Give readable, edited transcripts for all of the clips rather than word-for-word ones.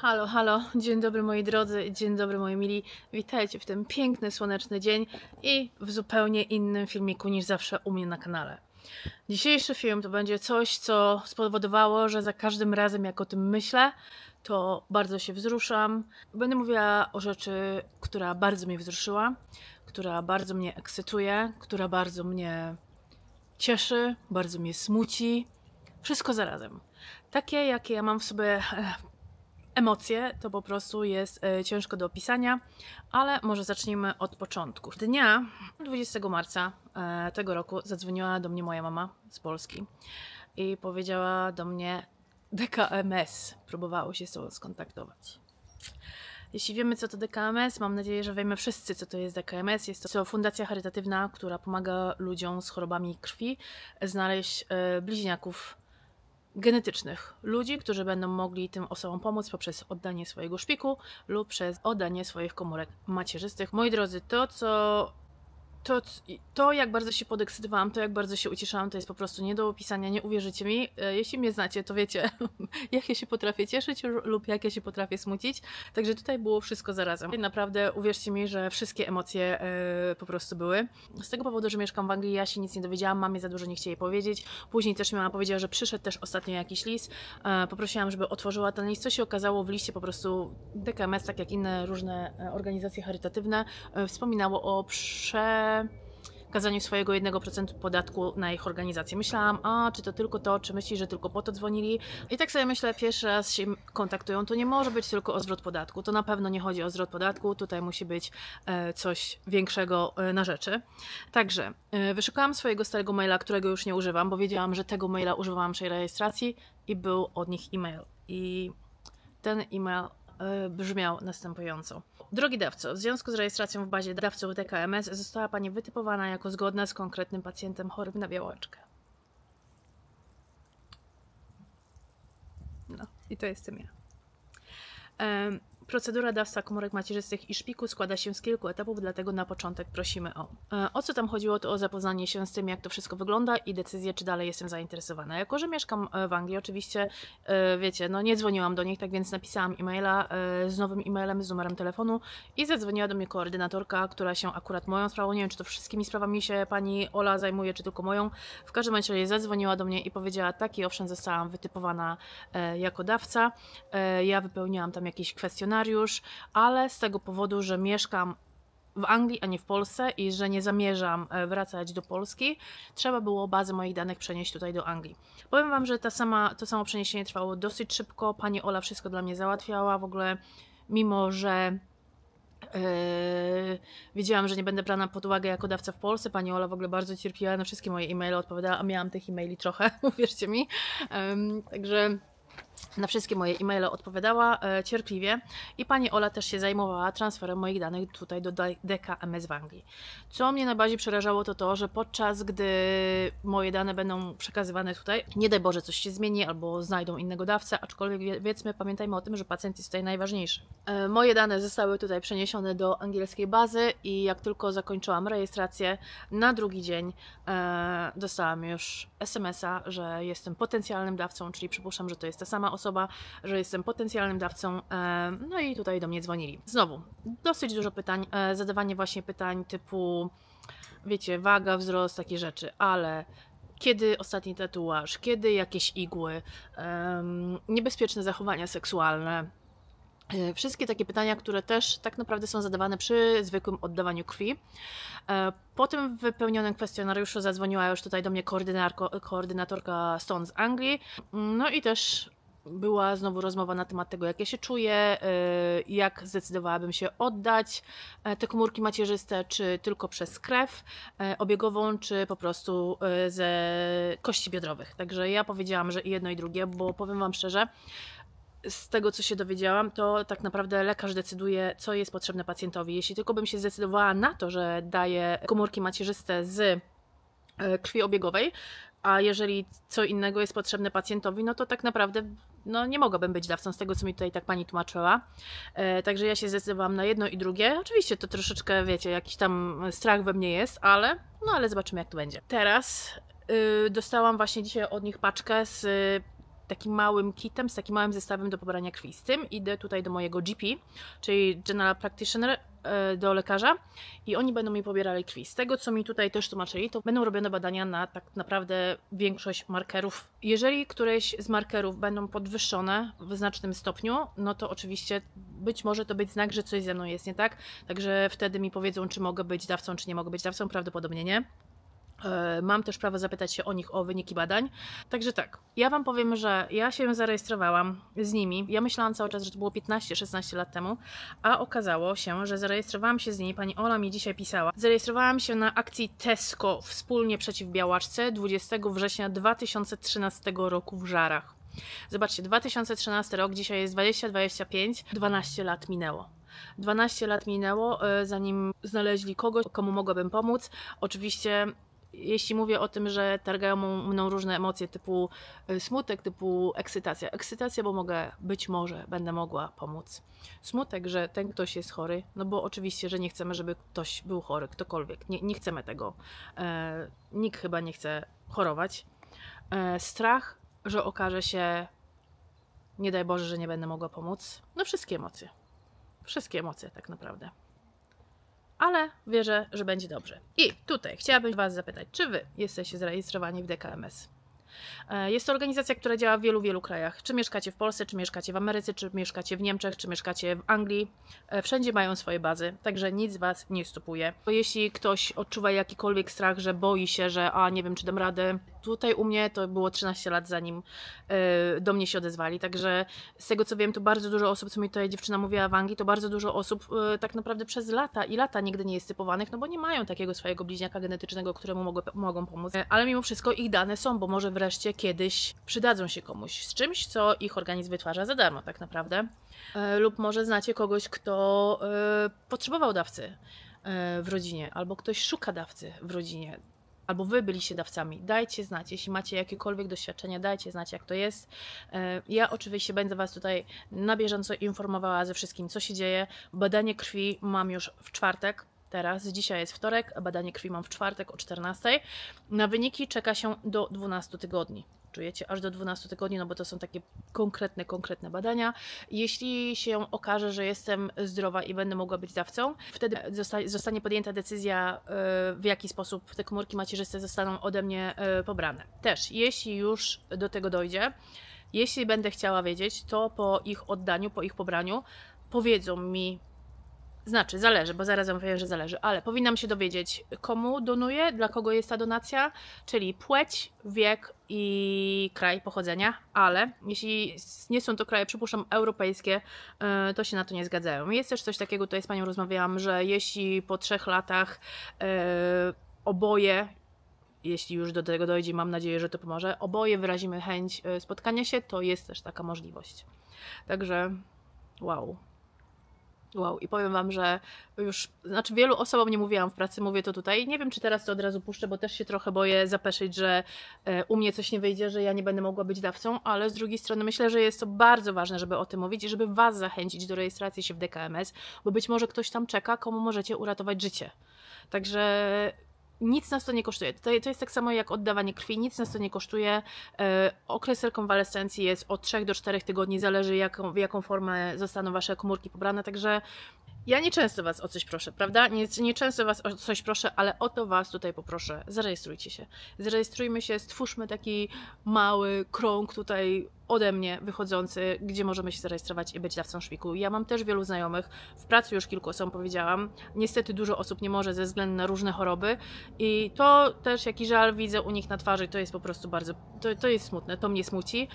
Halo, halo, dzień dobry moi drodzy, dzień dobry moi mili. Witajcie w ten piękny, słoneczny dzień i w zupełnie innym filmiku niż zawsze u mnie na kanale. Dzisiejszy film to będzie coś, co spowodowało, że za każdym razem jak o tym myślę, to bardzo się wzruszam. Będę mówiła o rzeczy, która bardzo mnie wzruszyła, która bardzo mnie ekscytuje, która bardzo mnie cieszy, bardzo mnie smuci. Wszystko zarazem. Takie, jakie ja mam w sobie emocje, to po prostu jest ciężko do opisania, ale może zacznijmy od początku. Dnia 20 marca tego roku zadzwoniła do mnie moja mama z Polski i powiedziała do mnie DKMS. Próbowało się z tą skontaktować. Jeśli wiemy, co to DKMS, mam nadzieję, że wiemy wszyscy, co to jest DKMS. Jest to fundacja charytatywna, która pomaga ludziom z chorobami krwi znaleźć bliźniaków genetycznych. Ludzi, którzy będą mogli tym osobom pomóc poprzez oddanie swojego szpiku lub przez oddanie swoich komórek macierzystych. Moi drodzy, to jak bardzo się podekscytowałam, to jak bardzo się ucieszałam, to jest po prostu nie do opisania, nie uwierzycie mi. Jeśli mnie znacie, to wiecie, jak ja się potrafię cieszyć lub jak ja się potrafię smucić. Także tutaj było wszystko zarazem. Naprawdę uwierzcie mi, że wszystkie emocje po prostu były. Z tego powodu, że mieszkam w Anglii, ja się nic nie dowiedziałam, mamie za dużo nie chcieli powiedzieć. Później też mi mama powiedziała, że przyszedł też ostatnio jakiś list. Poprosiłam, żeby otworzyła ten list. Co się okazało, w liście po prostu DKMS, tak jak inne różne organizacje charytatywne, wspominało o przekazaniu swojego 1% podatku na ich organizację. Myślałam, czy to tylko to, czy myśli, że tylko po to dzwonili. I tak sobie myślę, pierwszy raz się kontaktują, to nie może być tylko o zwrot podatku. To na pewno nie chodzi o zwrot podatku, tutaj musi być coś większego na rzeczy. Także wyszukałam swojego starego maila, którego już nie używam, bo wiedziałam, że tego maila używałam przy rejestracji i był od nich e-mail. I ten e-mail brzmiał następująco. Drogi dawco, w związku z rejestracją w bazie dawców DKMS została Pani wytypowana jako zgodna z konkretnym pacjentem chorym na białaczkę. No i to jestem ja. Procedura dawstwa komórek macierzystych i szpiku składa się z kilku etapów, dlatego na początek prosimy o. O co tam chodziło, to o zapoznanie się z tym, jak to wszystko wygląda i decyzję, czy dalej jestem zainteresowana. Jako że mieszkam w Anglii, oczywiście, wiecie, no nie dzwoniłam do nich, tak więc napisałam e-maila z nowym e-mailem, z numerem telefonu i zadzwoniła do mnie koordynatorka, która się akurat moją sprawą, nie wiem, czy to wszystkimi sprawami się pani Ola zajmuje, czy tylko moją. W każdym razie zadzwoniła do mnie i powiedziała, tak i owszem, zostałam wytypowana jako dawca. Ja wypełniłam tam jakiś kwestionariusz, ale z tego powodu, że mieszkam w Anglii, a nie w Polsce i że nie zamierzam wracać do Polski, trzeba było bazę moich danych przenieść tutaj do Anglii. Powiem Wam, że to samo przeniesienie trwało dosyć szybko, pani Ola wszystko dla mnie załatwiała, w ogóle mimo, że wiedziałam, że nie będę brana pod uwagę jako dawca w Polsce. Pani Ola w ogóle bardzo cierpiała, na wszystkie moje e-maile odpowiadała, a miałam tych e-maili trochę, uwierzcie mi. Także na wszystkie moje e-maile odpowiadała cierpliwie i pani Ola też się zajmowała transferem moich danych tutaj do DKMS w Anglii. Co mnie najbardziej przerażało, to to, że podczas gdy moje dane będą przekazywane tutaj, nie daj Boże coś się zmieni albo znajdą innego dawcę, aczkolwiek wiedzmy, pamiętajmy o tym, że pacjent jest tutaj najważniejszy. Moje dane zostały tutaj przeniesione do angielskiej bazy i jak tylko zakończyłam rejestrację, na drugi dzień dostałam już SMS-a, że jestem potencjalnym dawcą, czyli przypuszczam, że to jest ta sama osoba, że jestem potencjalnym dawcą, no i tutaj do mnie dzwonili. Znowu, dosyć dużo pytań, zadawanie właśnie pytań typu, wiecie, waga, wzrost, takie rzeczy, ale kiedy ostatni tatuaż, kiedy jakieś igły, niebezpieczne zachowania seksualne, wszystkie takie pytania, które też tak naprawdę są zadawane przy zwykłym oddawaniu krwi. Po tym wypełnionym kwestionariuszu zadzwoniła już tutaj do mnie koordynatorka stąd z Anglii, no i też była znowu rozmowa na temat tego, jak ja się czuję, jak zdecydowałabym się oddać te komórki macierzyste, czy tylko przez krew obiegową, czy po prostu ze kości biodrowych. Także ja powiedziałam, że i jedno i drugie, bo powiem Wam szczerze, z tego, co się dowiedziałam, to tak naprawdę lekarz decyduje, co jest potrzebne pacjentowi. Jeśli tylko bym się zdecydowała na to, że daję komórki macierzyste z krwi obiegowej, a jeżeli co innego jest potrzebne pacjentowi, no to tak naprawdę nie mogłabym być dawcą, z tego, co mi tutaj tak pani tłumaczyła. Także ja się zdecydowałam na jedno i drugie. Oczywiście to troszeczkę, wiecie, jakiś tam strach we mnie jest, ale zobaczymy, jak to będzie. Teraz dostałam właśnie dzisiaj od nich paczkę z takim małym kitem, z takim małym zestawem do pobrania krwi. Z tym idę tutaj do mojego GP, czyli General Practitioner, do lekarza i oni będą mi pobierali krwi. Z tego, co mi tutaj też tłumaczyli, to będą robione badania na tak naprawdę większość markerów. Jeżeli któreś z markerów będą podwyższone w znacznym stopniu, no to oczywiście być może to być znak, że coś ze mną jest nie tak. Także wtedy mi powiedzą, czy mogę być dawcą, czy nie mogę być dawcą. Prawdopodobnie nie. Mam też prawo zapytać się o nich o wyniki badań. Także tak, ja Wam powiem, że ja się zarejestrowałam z nimi. Ja myślałam cały czas, że to było 15-16 lat temu, a okazało się, że zarejestrowałam się z nimi. Pani Ola mi dzisiaj pisała. Zarejestrowałam się na akcji Tesco wspólnie przeciw białaczce 20 września 2013 roku w Żarach. Zobaczcie, 2013 rok, dzisiaj jest 2025, 12 lat minęło. 12 lat minęło, zanim znaleźli kogoś, komu mogłabym pomóc. Oczywiście, jeśli mówię o tym, że targają mną różne emocje typu smutek, typu ekscytacja. Ekscytacja, bo być może będę mogła pomóc. Smutek, że ten ktoś jest chory, no bo oczywiście, że nie chcemy, żeby ktoś był chory, ktokolwiek. Nie chcemy tego. Nikt chyba nie chce chorować. Strach, że okaże się, nie daj Boże, że nie będę mogła pomóc. No wszystkie emocje. Wszystkie emocje tak naprawdę. Ale wierzę, że będzie dobrze. I tutaj chciałabym Was zapytać, czy Wy jesteście zarejestrowani w DKMS? Jest to organizacja, która działa w wielu krajach. Czy mieszkacie w Polsce, czy mieszkacie w Ameryce, czy mieszkacie w Niemczech, czy mieszkacie w Anglii. Wszędzie mają swoje bazy, także nic Was nie stopuje. Jeśli ktoś odczuwa jakikolwiek strach, że boi się, że nie wiem, czy dam radę. Tutaj u mnie to było 13 lat, zanim do mnie się odezwali. Także z tego, co wiem, to bardzo dużo osób, co mi tutaj dziewczyna mówiła w Anglii, to bardzo dużo osób tak naprawdę przez lata i lata nigdy nie jest typowanych, no bo nie mają takiego swojego bliźniaka genetycznego, któremu mogą pomóc. Ale mimo wszystko ich dane są, bo może wreszcie kiedyś przydadzą się komuś z czymś, co ich organizm wytwarza za darmo tak naprawdę. Lub może znacie kogoś, kto potrzebował dawcy w rodzinie, albo ktoś szuka dawcy w rodzinie. Albo Wy byliście dawcami, dajcie znać, jeśli macie jakiekolwiek doświadczenia, dajcie znać, jak to jest. Ja oczywiście będę Was tutaj na bieżąco informowała ze wszystkim, co się dzieje. Badanie krwi mam już w czwartek, teraz, dzisiaj jest wtorek, a badanie krwi mam w czwartek o 14. Na wyniki czeka się do 12 tygodni. Czujecie? Aż do 12 tygodni, no bo to są takie konkretne badania. Jeśli się okaże, że jestem zdrowa i będę mogła być dawcą, wtedy zostanie podjęta decyzja, w jaki sposób te komórki macierzyste zostaną ode mnie pobrane. Też, jeśli już do tego dojdzie, jeśli będę chciała wiedzieć, to po ich oddaniu, po ich pobraniu, powiedzą mi, znaczy, zależy, bo zaraz Wam powiem, że zależy, ale powinnam się dowiedzieć, komu donuję, dla kogo jest ta donacja, czyli płeć, wiek i kraj pochodzenia, ale jeśli nie są to kraje, przypuszczam, europejskie, to się na to nie zgadzają. Jest też coś takiego, tutaj z Panią rozmawiałam, że jeśli po 3 latach oboje, jeśli już do tego dojdzie, mam nadzieję, że to pomoże, oboje wyrazimy chęć spotkania się, to jest też taka możliwość. Także wow. Wow, i powiem Wam, że już, znaczy wielu osobom nie mówiłam w pracy, mówię to tutaj. Nie wiem, czy teraz to od razu puszczę, bo też się trochę boję zapeszyć, że u mnie coś nie wyjdzie, że ja nie będę mogła być dawcą, ale z drugiej strony myślę, że jest to bardzo ważne, żeby o tym mówić i żeby Was zachęcić do rejestracji się w DKMS, bo być może ktoś tam czeka, komu możecie uratować życie. Także nic nas to nie kosztuje. To jest tak samo jak oddawanie krwi, nic nas to nie kosztuje. Okres rekonwalescencji jest od 3 do 4 tygodni, zależy w jaką formę zostaną Wasze komórki pobrane, także ja nie często Was o coś proszę, prawda? Nie często Was o coś proszę, ale o to Was tutaj poproszę. Zarejestrujcie się. Zarejestrujmy się, stwórzmy taki mały krąg tutaj ode mnie wychodzący, gdzie możemy się zarejestrować i być dawcą szpiku. Ja mam też wielu znajomych, w pracy już kilku osobom powiedziałam. Niestety dużo osób nie może ze względu na różne choroby i to też, jaki żal widzę u nich na twarzy, to jest po prostu bardzo, to jest smutne, to mnie smuci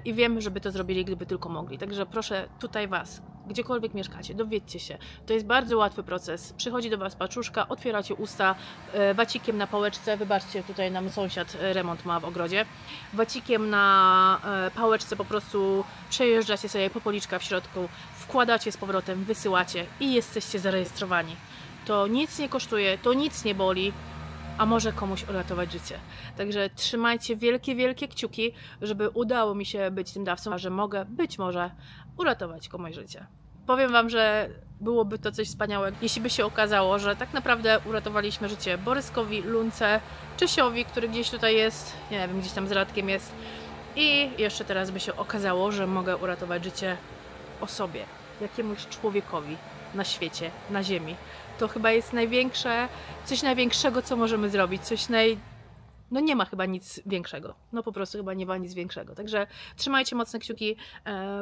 i wiem, żeby to zrobili, gdyby tylko mogli. Także proszę tutaj Was, gdziekolwiek mieszkacie, dowiedzcie się. To jest bardzo łatwy proces. Przychodzi do Was paczuszka, otwieracie usta wacikiem na pałeczce, wybaczcie, tutaj nam sąsiad remont ma w ogrodzie, wacikiem na pałeczce po prostu przejeżdżacie sobie po policzka w środku, wkładacie z powrotem, wysyłacie i jesteście zarejestrowani. To nic nie kosztuje, to nic nie boli, a może komuś uratować życie. Także trzymajcie wielkie kciuki, żeby udało mi się być tym dawcą, a że mogę być może uratować komuś życie. Powiem Wam, że byłoby to coś wspaniałego, jeśli by się okazało, że tak naprawdę uratowaliśmy życie Boryskowi, Lunce, Czesiowi, który gdzieś tutaj jest, nie wiem, gdzieś tam z Radkiem jest, I jeszcze teraz by się okazało, że mogę uratować życie osobie, jakiemuś człowiekowi na świecie, na ziemi. To chyba jest coś największego, co możemy zrobić, no nie ma chyba nic większego. No po prostu chyba nie ma nic większego. Także trzymajcie mocne kciuki.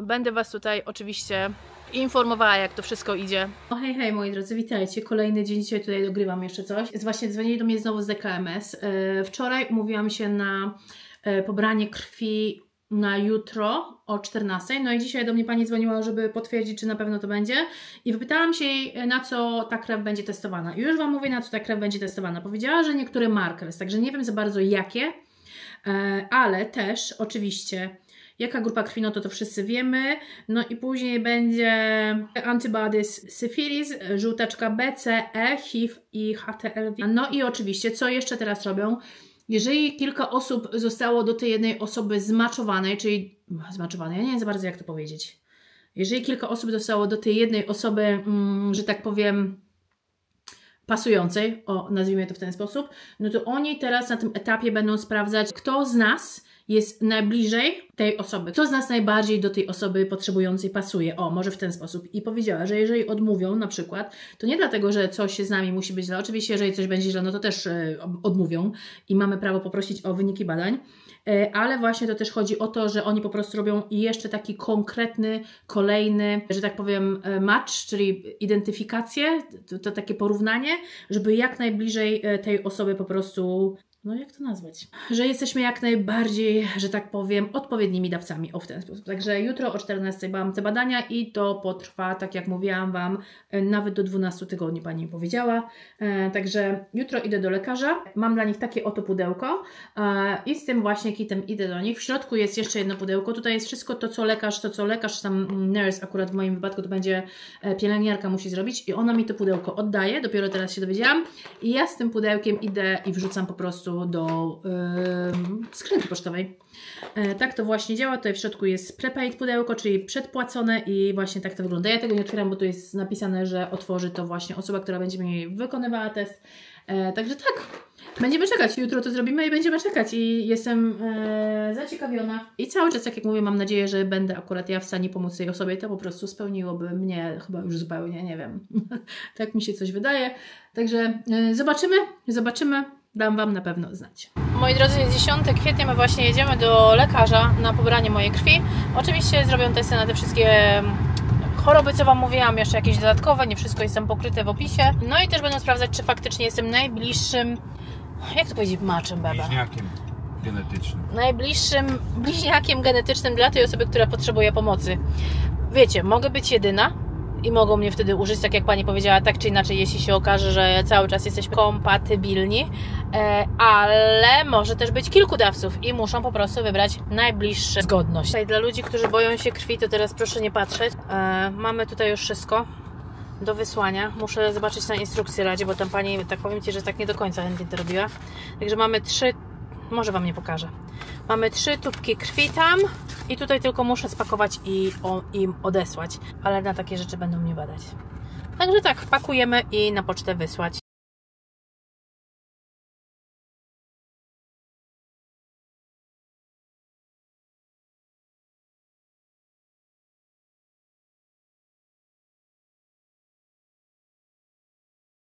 Będę Was tutaj oczywiście informowała, jak to wszystko idzie. No hej, hej moi drodzy, witajcie. Kolejny dzień, dzisiaj tutaj dogrywam jeszcze coś. Właśnie dzwonili do mnie znowu z DKMS. Wczoraj umówiłam się na pobranie krwi na jutro o 14. No i dzisiaj do mnie pani dzwoniła, żeby potwierdzić, czy na pewno to będzie. I wypytałam się jej, na co ta krew będzie testowana. I już Wam mówię, na co ta krew będzie testowana. Powiedziała, że niektóre markers, także nie wiem za bardzo jakie, ale też oczywiście jaka grupa krwi, no to wszyscy wiemy. No i później będzie antibodies syfilis, żółtaczka B, C, E, HIV i HTLV. No i oczywiście, co jeszcze teraz robią? Jeżeli kilka osób zostało do tej jednej osoby zmaczowanej, czyli zmaczowanej, ja nie wiem za bardzo jak to powiedzieć. Jeżeli kilka osób zostało do tej jednej osoby, że tak powiem, pasującej, nazwijmy to w ten sposób, no to oni teraz na tym etapie będą sprawdzać, kto z nas jest najbliżej tej osoby. Kto z nas najbardziej do tej osoby potrzebującej pasuje? Może w ten sposób. I powiedziała, że jeżeli odmówią na przykład, to nie dlatego, że coś z nami musi być źle. Oczywiście, jeżeli coś będzie źle, no to też odmówią i mamy prawo poprosić o wyniki badań. Ale właśnie to też chodzi o to, że oni po prostu robią jeszcze taki konkretny, kolejny, że tak powiem, match, czyli identyfikację, to takie porównanie, żeby jak najbliżej tej osoby po prostu, no jak to nazwać? Że jesteśmy jak najbardziej, że tak powiem, odpowiednimi dawcami, w ten sposób. Także jutro o 14 mam te badania i to potrwa, tak jak mówiłam Wam, nawet do 12 tygodni pani mi powiedziała. Także jutro idę do lekarza, mam dla nich takie oto pudełko i z tym właśnie kitem idę do nich. W środku jest jeszcze jedno pudełko, tutaj jest wszystko to, co lekarz, tam nurse, akurat w moim wypadku to będzie pielęgniarka musi zrobić i ona mi to pudełko oddaje, dopiero teraz się dowiedziałam i ja z tym pudełkiem idę i wrzucam po prostu do skrzynki pocztowej. Tak to właśnie działa. Tutaj w środku jest prepaid pudełko, czyli przedpłacone i właśnie tak to wygląda. Ja tego nie otwieram, bo tu jest napisane, że otworzy to właśnie osoba, która będzie mi wykonywała test. Także tak, będziemy czekać. Jutro to zrobimy i będziemy czekać i jestem zaciekawiona. I cały czas, tak jak mówię, mam nadzieję, że będę akurat ja w stanie pomóc tej osobie. To po prostu spełniłoby mnie chyba już zupełnie, nie wiem. Tak mi się coś wydaje. Także zobaczymy. Dam Wam na pewno znać. Moi drodzy, jest 10 kwietnia, my właśnie jedziemy do lekarza na pobranie mojej krwi. Oczywiście zrobią testy na te wszystkie choroby, co Wam mówiłam, jeszcze jakieś dodatkowe, nie wszystko jest tam pokryte w opisie. No i też będą sprawdzać, czy faktycznie jestem najbliższym, jak to powiedzieć, maczem, beba? Bliźniakiem genetycznym. Najbliższym bliźniakiem genetycznym dla tej osoby, która potrzebuje pomocy. Wiecie, mogę być jedyna i mogą mnie wtedy użyć, tak jak Pani powiedziała, tak czy inaczej, jeśli się okaże, że cały czas jesteśmy kompatybilni, ale może też być kilku dawców i muszą po prostu wybrać najbliższą zgodność. Tutaj dla ludzi, którzy boją się krwi, to teraz proszę nie patrzeć. Mamy tutaj już wszystko do wysłania. Muszę zobaczyć na instrukcję radzie, bo tam Pani, tak powiem Ci, że tak nie do końca chętnie to robiła. Także mamy 3, może Wam nie pokażę. Mamy 3 tubki krwi tam i tutaj tylko muszę spakować i im odesłać. Ale na takie rzeczy będą mnie badać. Także tak, pakujemy i na pocztę wysłać.